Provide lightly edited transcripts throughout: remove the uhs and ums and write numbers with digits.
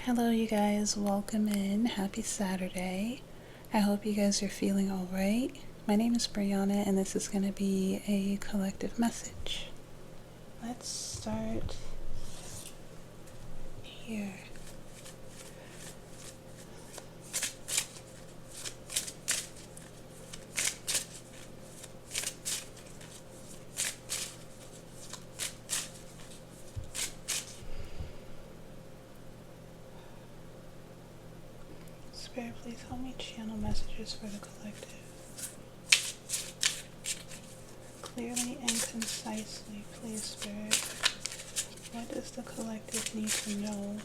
Hello, you guys. Welcome in. Happy Saturday. I hope you guys are feeling all right. My name is Brianna, and this is going to be a collective message. Let's start here. Spirit, please help me channel messages for the collective. Clearly and concisely, please, Spirit. What does the collective need to know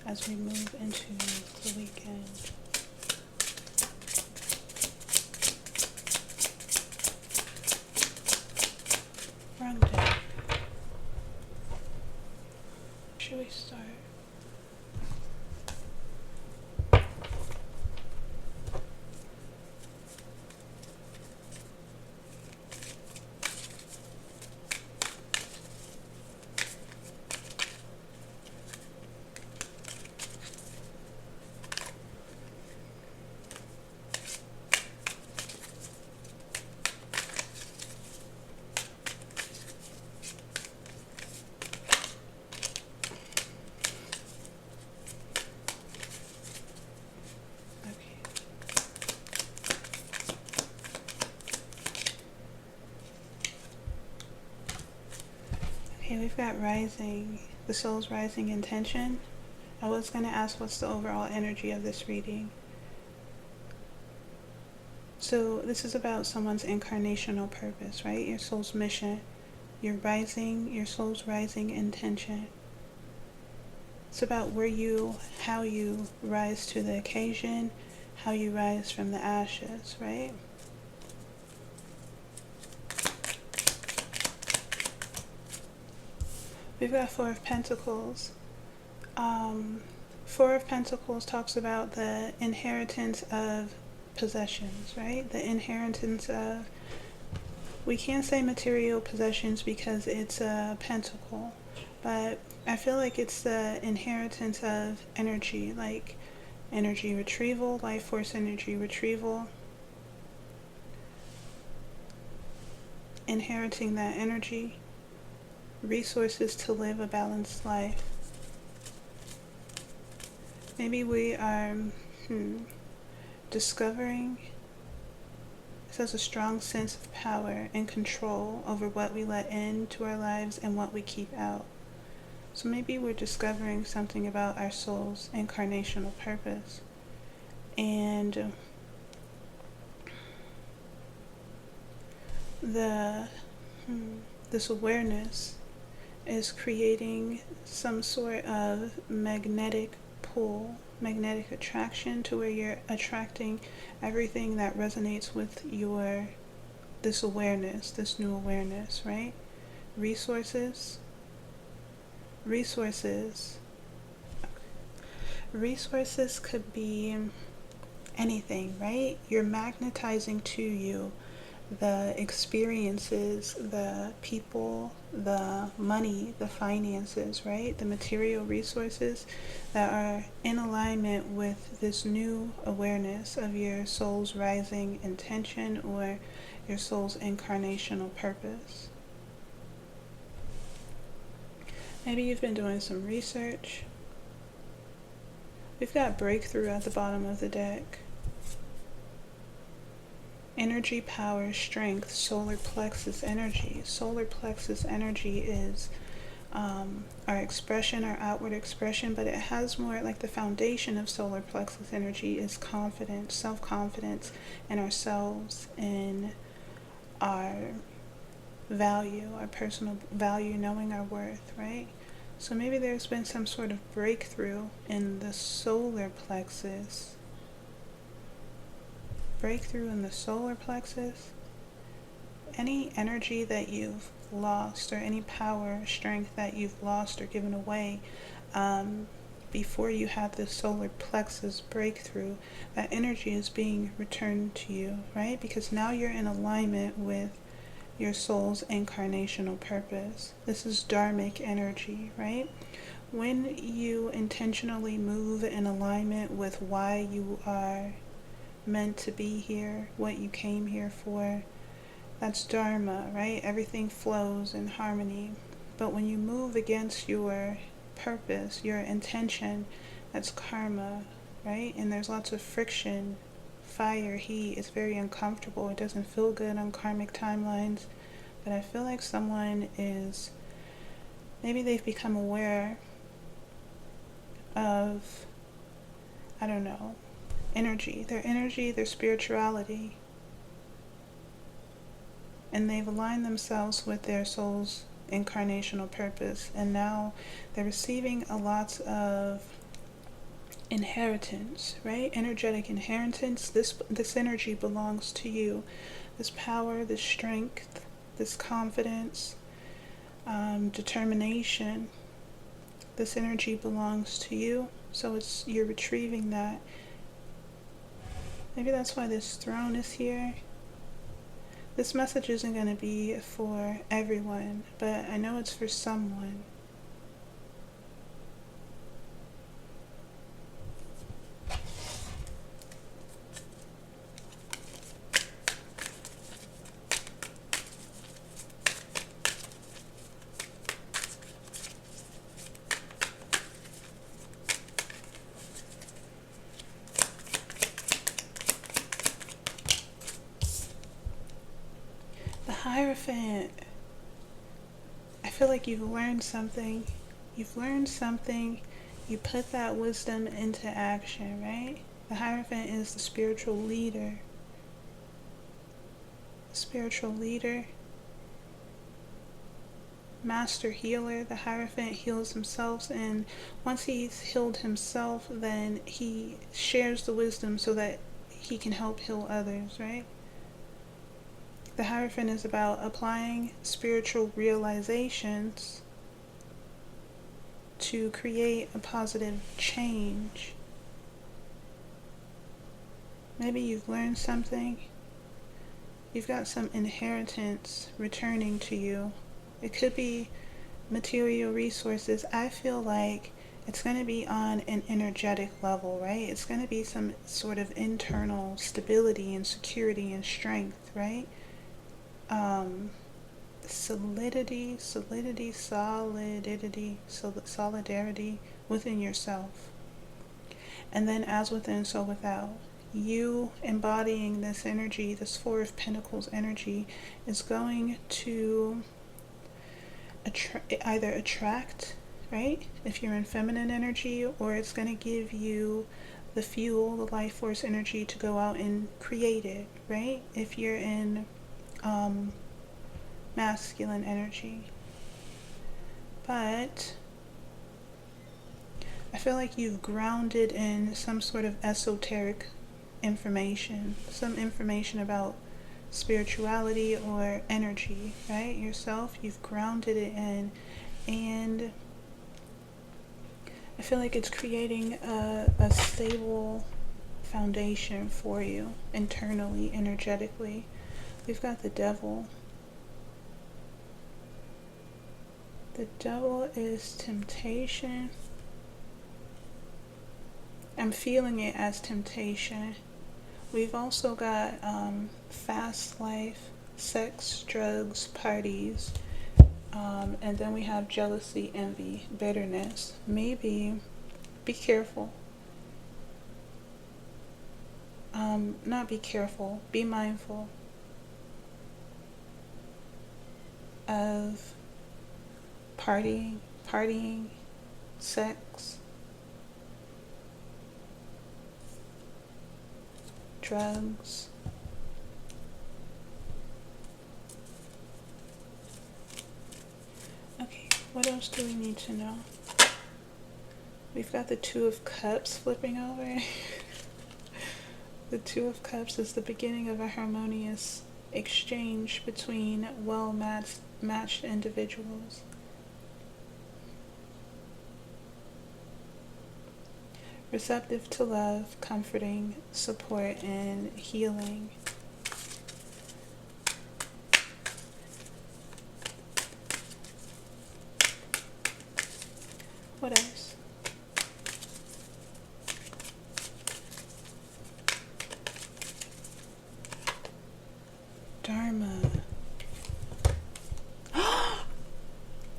as we move into the weekend? Wrong deck. Should we start? Okay, we've got rising, the soul's rising intention. I was going to ask what's the overall energy of this reading. So this is about someone's incarnational purpose, right? Your soul's mission, your soul's rising intention. It's about how you rise to the occasion, how you rise from the ashes, right? We've got Four of Pentacles. Four of Pentacles talks about the inheritance of possessions, right? The inheritance of, we can't say material possessions because it's a pentacle, but I feel like it's the inheritance of energy, like energy retrieval, life force energy retrieval. Inheriting that energy, resources to live a balanced life. Maybe we are discovering, this has a strong sense of power and control over what we let into our lives and what we keep out. So maybe we're discovering something about our soul's incarnational purpose. And this awareness is creating some sort of magnetic pull, magnetic attraction, to where you're attracting everything that resonates with this awareness, this new awareness, right? Resources could be anything, right? You're magnetizing to you the experiences, the people, the money, the finances, right? The material resources that are in alignment with this new awareness of your soul's rising intention or your soul's incarnational purpose. Maybe you've been doing some research. We've got breakthrough at the bottom of the deck. Energy, power, strength, solar plexus energy. Solar plexus energy is our expression, our outward expression, but it has more, like the foundation of solar plexus energy is confidence, self-confidence in ourselves, in our value, our personal value, knowing our worth, right? So maybe there's been some sort of breakthrough in the solar plexus. Breakthrough in the solar plexus. Any energy that you've lost, or any power, strength that you've lost or given away before you had this solar plexus breakthrough, that energy is being returned to you, right? Because now you're in alignment with your soul's incarnational purpose. This is dharmic energy, right? when you intentionally move in alignment with why you are meant to be here, what you came here for, that's dharma, right? Everything flows in harmony. But when you move against your purpose, your intention, that's karma, right? And there's lots of friction, fire, heat. It's very uncomfortable. It doesn't feel good on karmic timelines. But I feel like someone is, maybe they've become aware of, I don't know, energy, their spirituality. And they've aligned themselves with their soul's incarnational purpose. And now they're receiving a lot of inheritance, right? Energetic inheritance. This energy belongs to you. This power, this strength, this confidence, determination. This energy belongs to you. So you're retrieving that. Maybe that's why this throne is here. This message isn't going to be for everyone, but I know it's for someone. Hierophant, I feel like you've learned something. You've learned something. You put that wisdom into action, right? The Hierophant is the spiritual leader. Spiritual leader. Master healer. The Hierophant heals himself, and once he's healed himself, then he shares the wisdom so that he can help heal others, right? The Hierophant is about applying spiritual realizations to create a positive change. Maybe you've learned something. You've got some inheritance returning to you. It could be material resources. I feel like it's going to be on an energetic level, right? It's going to be some sort of internal stability and security and strength, right? Solidarity within yourself. And then as within, so without. You embodying this energy, this Four of Pentacles energy, is going to either attract, right? If you're in feminine energy, or it's going to give you the fuel, the life force energy to go out and create it, right? If you're in masculine energy. But I feel like you've grounded in some sort of esoteric information, some information about spirituality or energy, right? Yourself, you've grounded it in, and I feel like it's creating a stable foundation for you internally, energetically. We've got the Devil. The Devil is temptation. I'm feeling it as temptation. We've also got fast life, sex, drugs, parties, and then we have jealousy, envy, bitterness. Maybe be careful. Not be careful, be mindful of partying, sex, drugs. Okay, what else do we need to know? We've got the Two of Cups flipping over. The Two of Cups is the beginning of a harmonious exchange between well-matched individuals. Receptive to love, comforting, support, and healing. What else?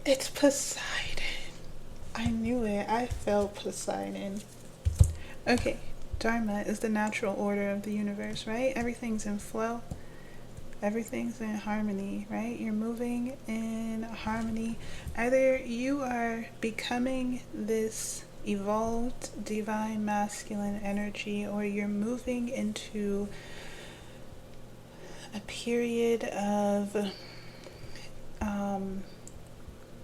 It's Poseidon. I knew it. I felt Poseidon. Okay, dharma is the natural order of the universe, right? Everything's in flow. Everything's in harmony, right? You're moving in harmony. Either you are becoming this evolved divine masculine energy, or you're moving into a period of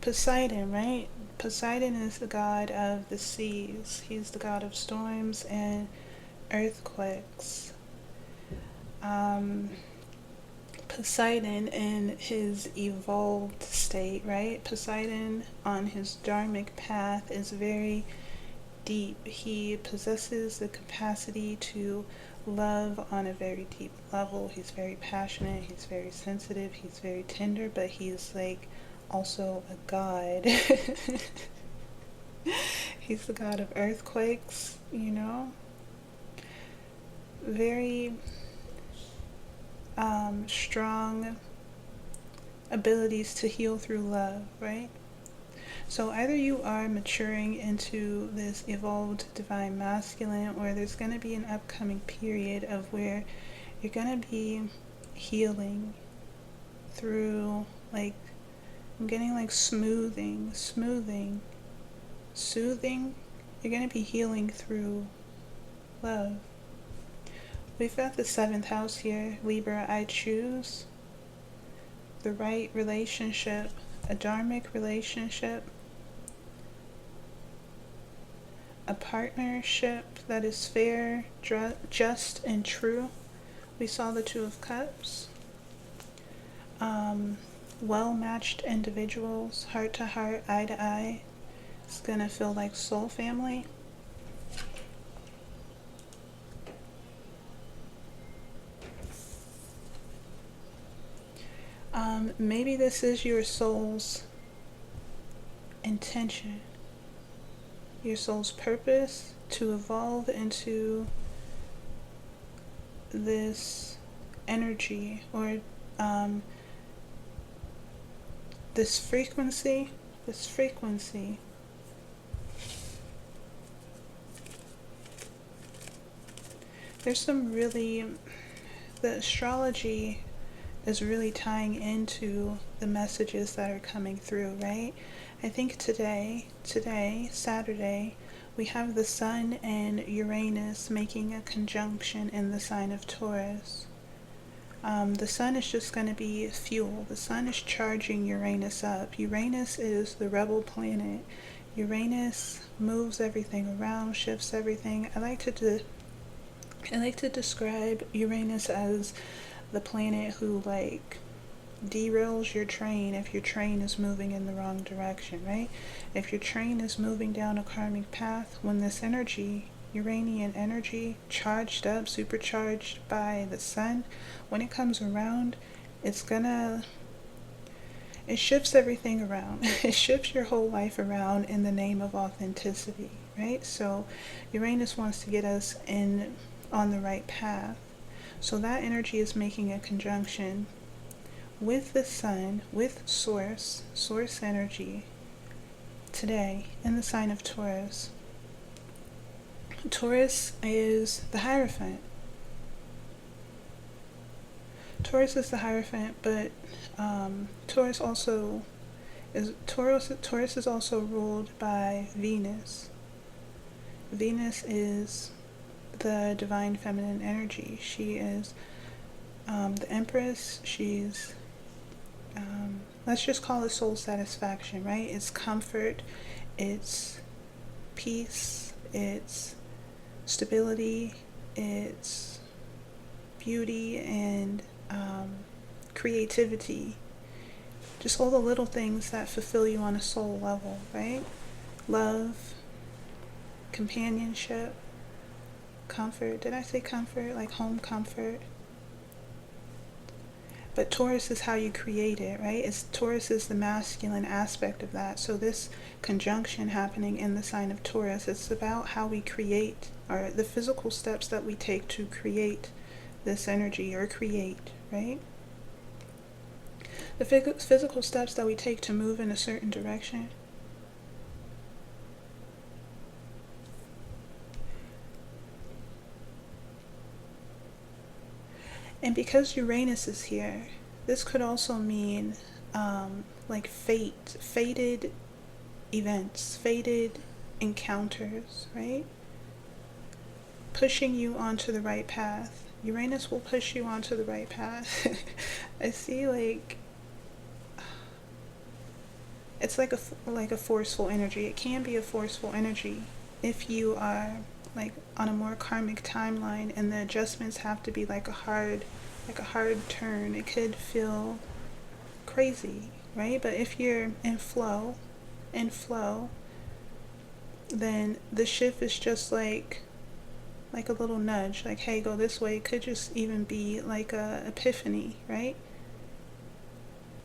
Poseidon, right? Poseidon is the god of the seas. He's the god of storms and earthquakes. Poseidon in his evolved state, right? Poseidon on his dharmic path is very deep. He possesses the capacity to love on a very deep level. He's very passionate, he's very sensitive, he's very tender, but he's like also a god. He's the god of earthquakes, you know? Very strong abilities to heal through love, right? So either you are maturing into this evolved divine masculine, or there's going to be an upcoming period of where you're going to be healing through, like, I'm getting like soothing. You're going to be healing through love. We've got the 7th house here, Libra. I choose the right relationship, a dharmic relationship, a partnership that is fair, just, and true. We saw the 2 of Cups. Well-matched individuals, heart to heart, eye to eye. It's gonna feel like soul family. Maybe this is your soul's intention, your soul's purpose to evolve into this energy, or this frequency. There's some really, the astrology is really tying into the messages that are coming through, right? I think today, Saturday, we have the Sun and Uranus making a conjunction in the sign of Taurus. The Sun is just going to be fuel. The Sun is charging Uranus up. Uranus is the rebel planet. Uranus moves everything around, shifts everything. I like to describe Uranus as the planet who, like, derails your train if your train is moving in the wrong direction, right? If your train is moving down a karmic path, when this energy, Uranian energy, charged up, supercharged by the Sun, when it comes around, it shifts everything around. It shifts your whole life around in the name of authenticity, right? So Uranus wants to get us on the right path. So that energy is making a conjunction with the Sun, with source energy today in the sign of Taurus. Taurus is the Hierophant. But Taurus is also ruled by Venus. Venus is the divine feminine energy. She is the Empress. She's let's just call it soul satisfaction, right? It's comfort, it's peace, it's stability, it's beauty, and creativity. Just all the little things that fulfill you on a soul level, right? Love, companionship, comfort. Did I say comfort? Like home comfort? But Taurus is how you create it, right? Taurus is the masculine aspect of that. So this conjunction happening in the sign of Taurus, it's about how we create, or the physical steps that we take to create this energy, or create, right? the physical steps that we take to move in a certain direction. And because Uranus is here, this could also mean like fated events, fated encounters, right? Pushing you onto the right path. Uranus will push you onto the right path. I see like it's like a forceful energy. It can be a forceful energy if you are like on a more karmic timeline, and the adjustments have to be like a hard turn. It could feel crazy, right? But if you're in flow, then the shift is just like a little nudge, like, hey, go this way. It could just even be like a epiphany, right?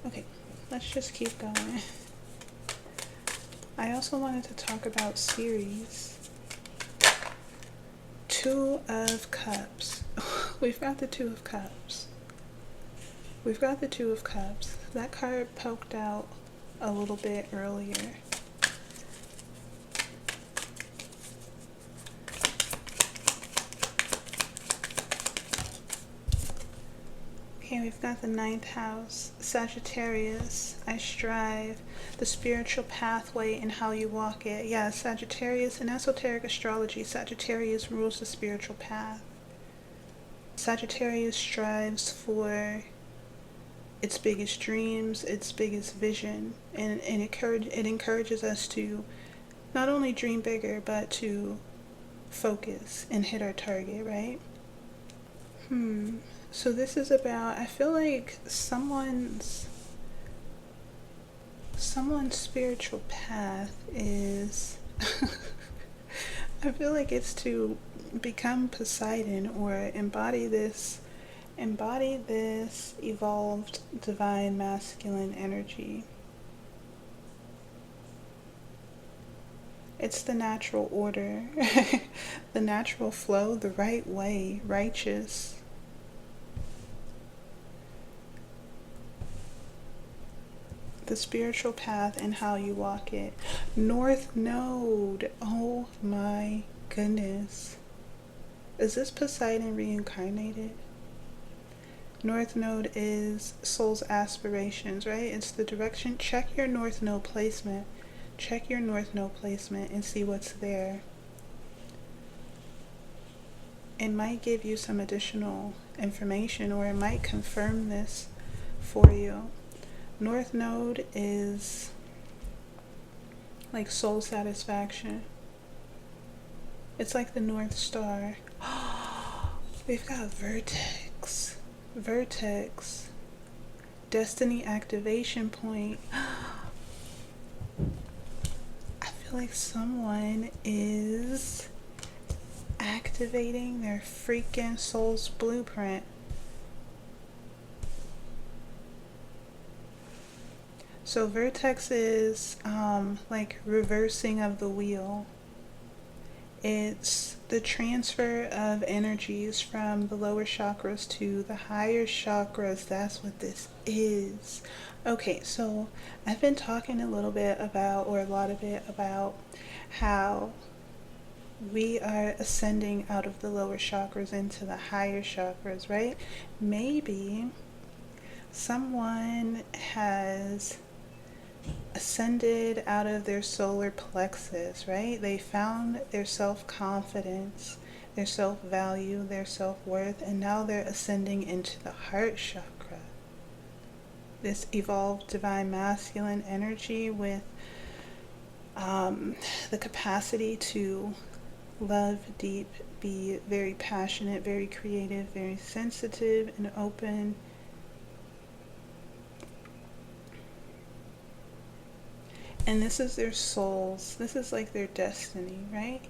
Okay, let's just keep going. I also wanted to talk about series. Two of Cups. We've got the Two of Cups. That card poked out a little bit earlier. Okay, we've got the 9th house, Sagittarius. I strive, the spiritual pathway and how you walk it. Yeah, Sagittarius, in esoteric astrology, Sagittarius rules the spiritual path. Sagittarius strives for its biggest dreams, its biggest vision, and it encourages us to not only dream bigger, but to focus and hit our target, right? So this is about, I feel like someone's spiritual path is I feel like it's to become Poseidon, or embody this evolved divine masculine energy. It's the natural order, the natural flow, the right way, righteous. The spiritual path and how you walk it. North Node. Oh my goodness. Is this Poseidon reincarnated? North Node is soul's aspirations, right? It's the direction. Check your North Node placement. Check your North Node placement and see what's there. It might give you some additional information, or it might confirm this for you. North Node is like soul satisfaction. It's like the North Star. We've got Vertex. Destiny activation point. I feel like someone is activating their freaking soul's blueprint. So Vertex is like reversing of the wheel. It's the transfer of energies from the lower chakras to the higher chakras. That's what this is. Okay, so I've been talking a little bit about, or a lot of it, about how we are ascending out of the lower chakras into the higher chakras, right? Maybe someone has ascended out of their solar plexus, right? They found their self-confidence, their self-value, their self-worth, and now they're ascending into the heart chakra. This evolved divine masculine energy with the capacity to love deep, be very passionate, very creative, very sensitive and open. And this is their souls. This is like their destiny, right?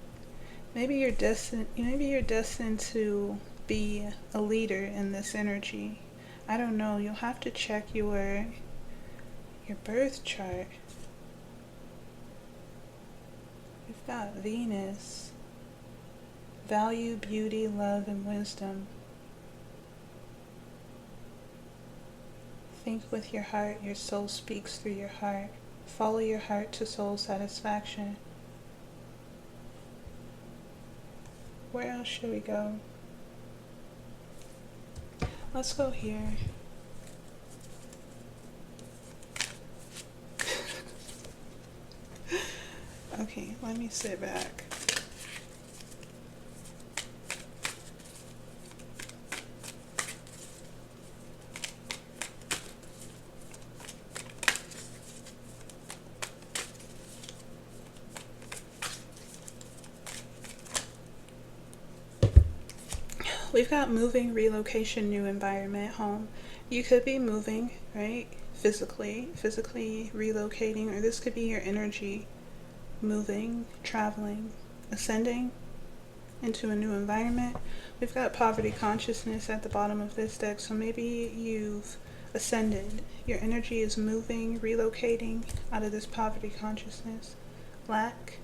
Maybe you're destined to be a leader in this energy. I don't know. You'll have to check your birth chart. We've got Venus. Value, beauty, love, and wisdom. Think with your heart, your soul speaks through your heart. Follow your heart to soul satisfaction. Where else should we go? Let's go here. Okay, let me sit back. We've got moving, relocation, new environment, home. You could be moving, right? Physically relocating, or this could be your energy moving, traveling, ascending into a new environment. We've got poverty consciousness at the bottom of this deck, so maybe you've ascended. Your energy is moving, relocating out of this poverty consciousness. Lack.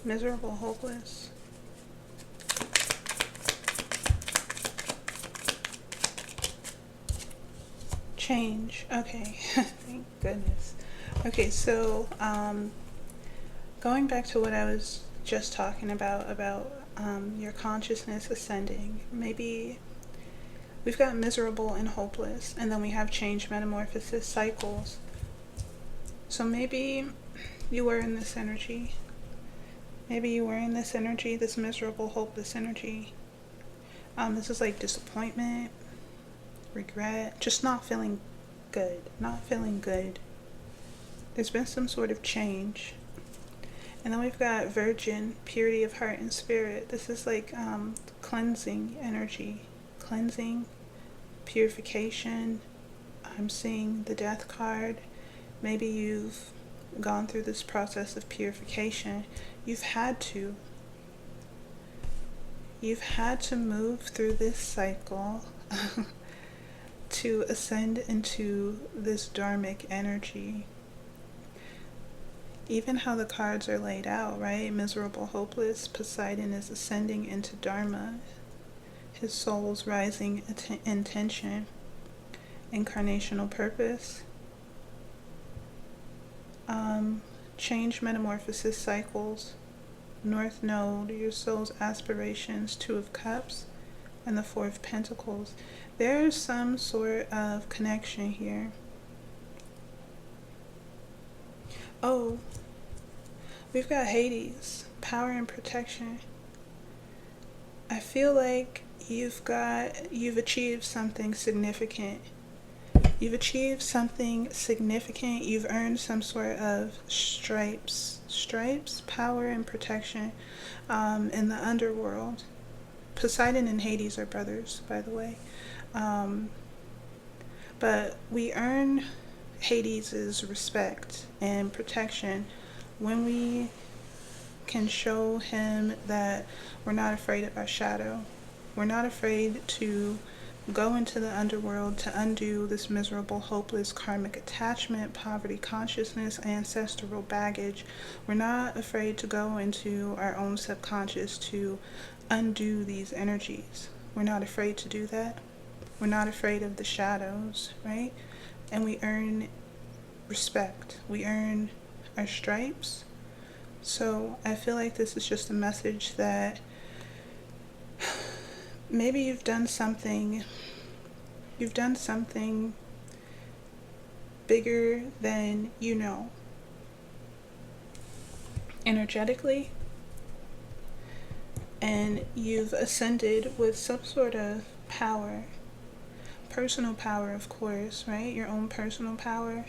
Miserable, hopeless. Change. Okay. Thank goodness. Okay, so going back to what I was just talking about your consciousness ascending. Maybe we've got miserable and hopeless, and then we have change, metamorphosis, cycles. So maybe you were in this energy. Maybe you were in this energy, this miserable, hopeless energy. This is like disappointment, regret, just not feeling good, There's been some sort of change. And then we've got virgin, purity of heart and spirit. This is like cleansing energy, cleansing, purification. I'm seeing the death card. Maybe you've gone through this process of purification. You've had to move through this cycle to ascend into this dharmic energy. Even how the cards are laid out, right? Miserable, hopeless. Poseidon is ascending into dharma. His soul's rising intention. Incarnational purpose. Change, metamorphosis, cycles. North Node, your soul's aspirations, Two of Cups, and the Four of Pentacles. There's some sort of connection here. Oh, we've got Hades, power and protection. I feel like you've achieved something significant. You've achieved something significant. You've earned some sort of stripes, power and protection in the underworld. Poseidon and Hades are brothers, by the way. But we earn Hades' respect and protection when we can show him that we're not afraid of our shadow. We're not afraid to go into the underworld to undo this miserable, hopeless, karmic attachment, poverty consciousness, ancestral baggage. We're not afraid to go into our own subconscious to undo these energies. We're not afraid to do that. We're not afraid of the shadows, right? And we earn respect. We earn our stripes. So I feel like this is just a message that maybe you've done something bigger than you know. Energetically. And you've ascended with some sort of power. Personal power, of course, right? Your own personal power.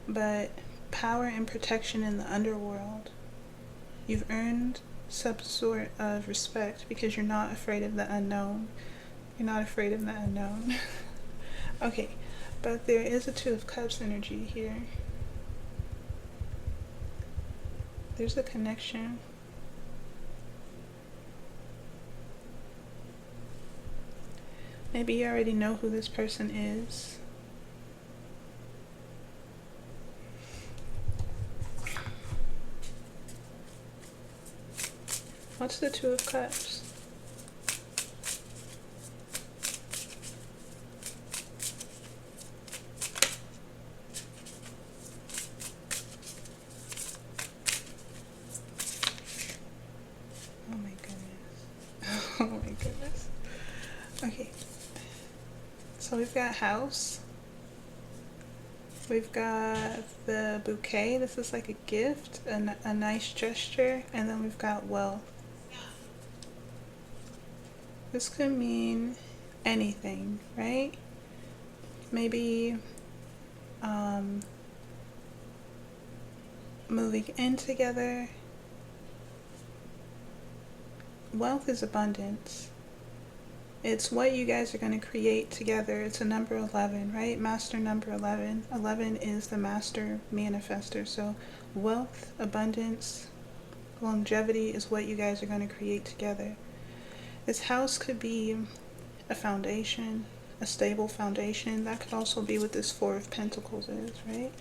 But power and protection in the underworld. You've earned some sort of respect because you're not afraid of the unknown. You're not afraid of the unknown. Okay, but there is a Two of Cups energy here. There's a connection. Maybe you already know who this person is. What's the Two of Cups? Oh my goodness. Oh my goodness. Okay. So we've got house. We've got the bouquet. This is like a gift, a nice gesture. And then we've got wealth. This could mean anything, right? Maybe moving in together. Wealth is abundance. It's what you guys are going to create together. It's a number 11, right? Master number 11. 11 is the master manifester. So wealth, abundance, longevity is what you guys are going to create together. This house could be a foundation, a stable foundation. That could also be what this Four of Pentacles is, right?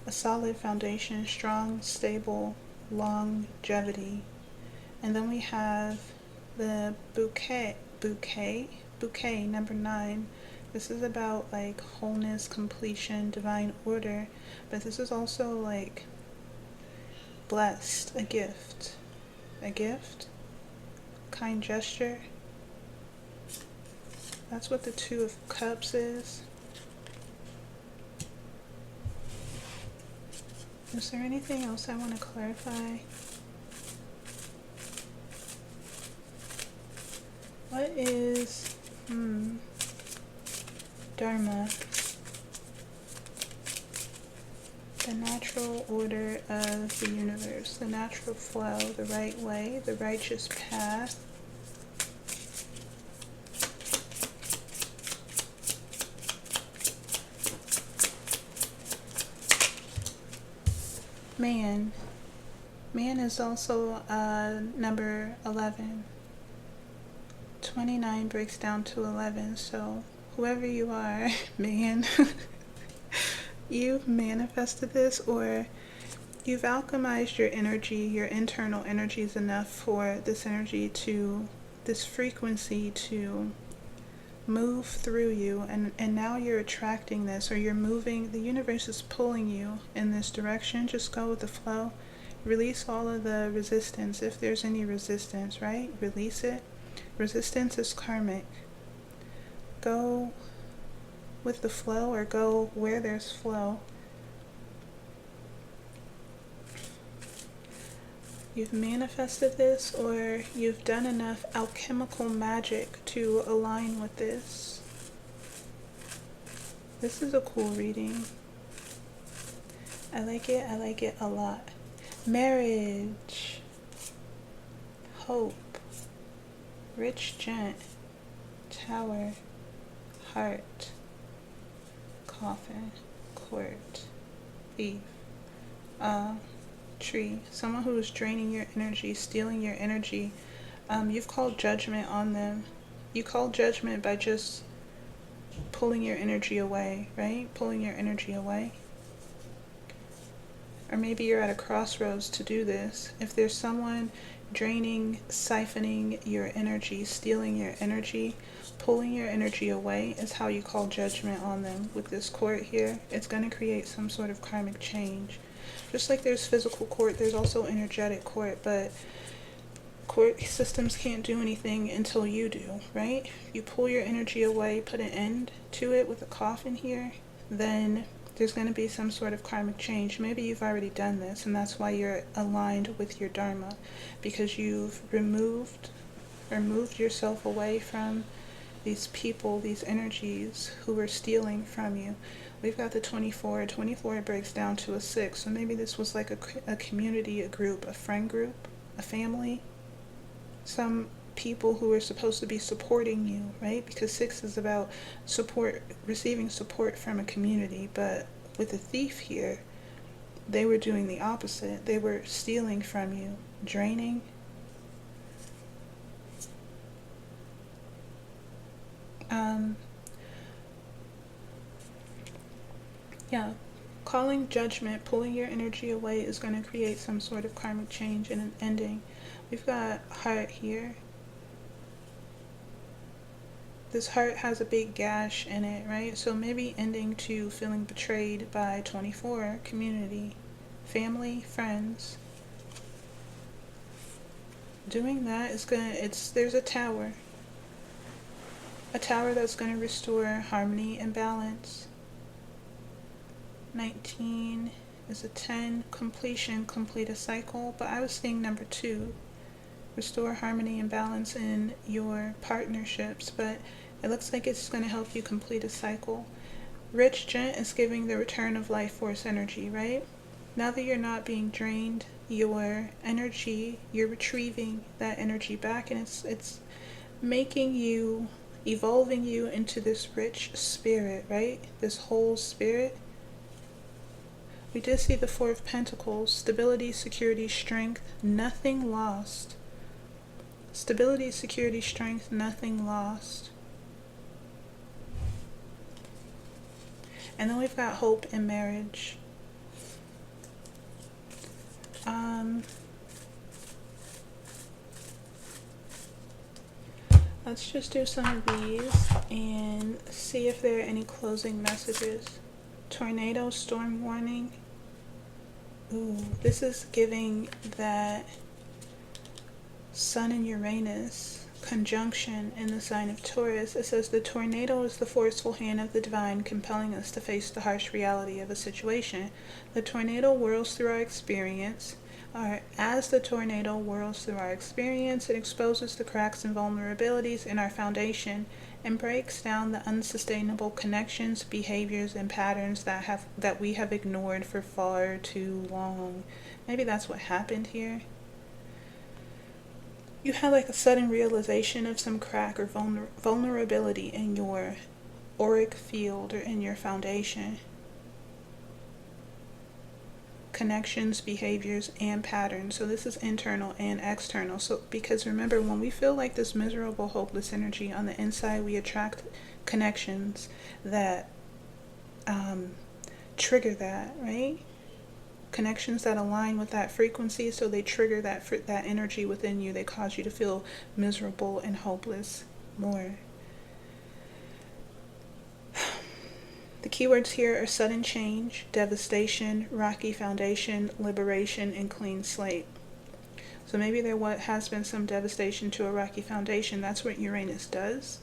A solid foundation, strong, stable, longevity. And then we have the bouquet, number 9. This is about like wholeness, completion, divine order, but this is also like blessed, a gift, kind gesture. That's what the Two of Cups is. Is there anything else I want to clarify? What is dharma? The natural order of the universe, the natural flow, the right way, the righteous path. Man is also number 11. 29 breaks down to 11, so whoever you are, man, you've manifested this, or you've alchemized your energy, your internal energies enough for this energy to, this frequency to move through you, and now you're attracting this, or you're moving, the universe is pulling you in this direction. Just go with the flow. Release all of the resistance, if there's any resistance, right? Release it. Resistance is karmic. Go with the flow, or go where there's flow. You've manifested this, or you've done enough alchemical magic to align with this. This is a cool reading. I like it a lot. Marriage. Hope. Rich gent. Tower. Heart. Coffin. Court. Thief. Tree. Someone who is draining your energy, stealing your energy. You've called judgment on them. You call judgment by just pulling your energy away, right? Pulling your energy away. Or maybe you're at a crossroads to do this. If there's someone draining, siphoning your energy, stealing your energy, pulling your energy away is how you call judgment on them. With this court here, it's going to create some sort of karmic change. Just like there's physical court, there's also energetic court, but court systems can't do anything until you do, right? You pull your energy away, put an end to it with a coffin here, then there's going to be some sort of karmic change. Maybe you've already done this, and that's why you're aligned with your dharma, because you've removed or moved yourself away from these people, these energies who are stealing from you. We've got the 24. 24 breaks down to a 6, so maybe this was like a community, a group, a friend group, a family, some people who are supposed to be supporting you, right? Because 6 is about support, receiving support from a community. But with the thief here, they were doing the opposite. They were stealing from you, draining. Yeah, calling judgment, pulling your energy away is going to create some sort of karmic change and an ending. We've got heart here. This heart has a big gash in it, right? So maybe ending to feeling betrayed by 24, community, family, friends. Doing that is there's a tower. A tower that's going to restore harmony and balance. 19 is a 10, completion, complete a cycle. But I was seeing number 2, restore harmony and balance in your partnerships. But it looks like it's going to help you complete a cycle. Rich Gent is giving the return of life force energy, right? Now that you're not being drained, your energy, you're retrieving that energy back, and it's making you, evolving you into this rich spirit, right? This whole spirit. We did see the 4 of Pentacles, stability, security, strength, nothing lost. Stability, security, strength, nothing lost. And then we've got hope in marriage. Let's just do some of these and see if there are any closing messages. Tornado, storm warning. Ooh, this is giving that Sun and Uranus conjunction in the sign of Taurus. It says the tornado is the forceful hand of the divine compelling us to face the harsh reality of a situation. The tornado whirls through our experience. As the tornado whirls through our experience, it exposes the cracks and vulnerabilities in our foundation and breaks down the unsustainable connections, behaviors, and patterns that we have ignored for far too long. Maybe that's what happened here. You had like a sudden realization of some crack or vulnerability in your auric field or in your foundation. Connections, behaviors, and patterns. So this is internal and external. So because remember, when we feel like this miserable, hopeless energy on the inside, we attract connections that trigger that, right? Connections that align with that frequency, so they trigger that energy within you. They cause you to feel miserable and hopeless more. The keywords here are sudden change, devastation, rocky foundation, liberation, and clean slate. So maybe there has been some devastation to a rocky foundation. That's what Uranus does.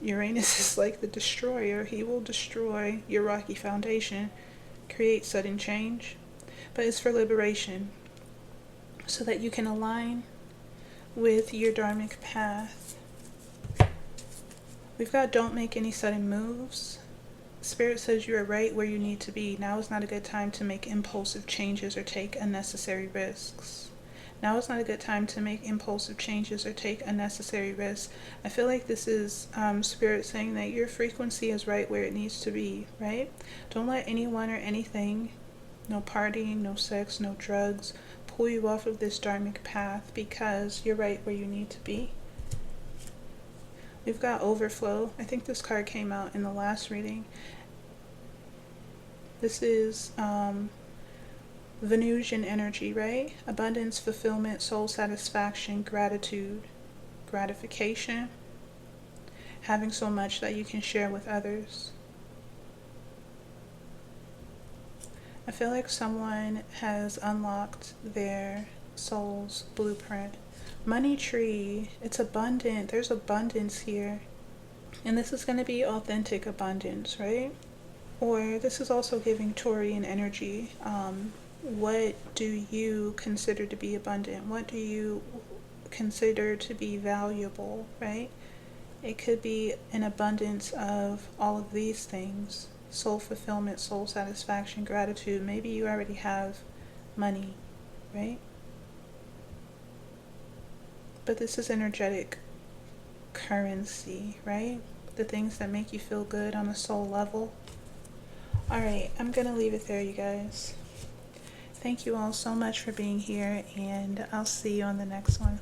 Uranus is like the destroyer. He will destroy your rocky foundation, create sudden change. But it's for liberation, so that you can align with your dharmic path. We've got don't make any sudden moves. Spirit says you are right where you need to be. Now is not a good time to make impulsive changes or take unnecessary risks. Now is not a good time to make impulsive changes or take unnecessary risks. I feel like this is Spirit saying that your frequency is right where it needs to be, right? Don't let anyone or anything, no partying, no sex, no drugs, pull you off of this dharmic path, because you're right where you need to be. We've got overflow. I think this card came out in the last reading. This is Venusian energy, right? Abundance, fulfillment, soul satisfaction, gratitude, gratification, having so much that you can share with others. I feel like someone has unlocked their soul's blueprint. Money tree, it's abundant. There's abundance here. And this is going to be authentic abundance, right? Or this is also giving Taurian energy. What do you consider to be abundant? What do you consider to be valuable, right? It could be an abundance of all of these things. Soul fulfillment, soul satisfaction, gratitude. Maybe you already have money, right? But this is energetic currency, right? The things that make you feel good on a soul level. Alright, I'm going to leave it there, you guys. Thank you all so much for being here, and I'll see you on the next one.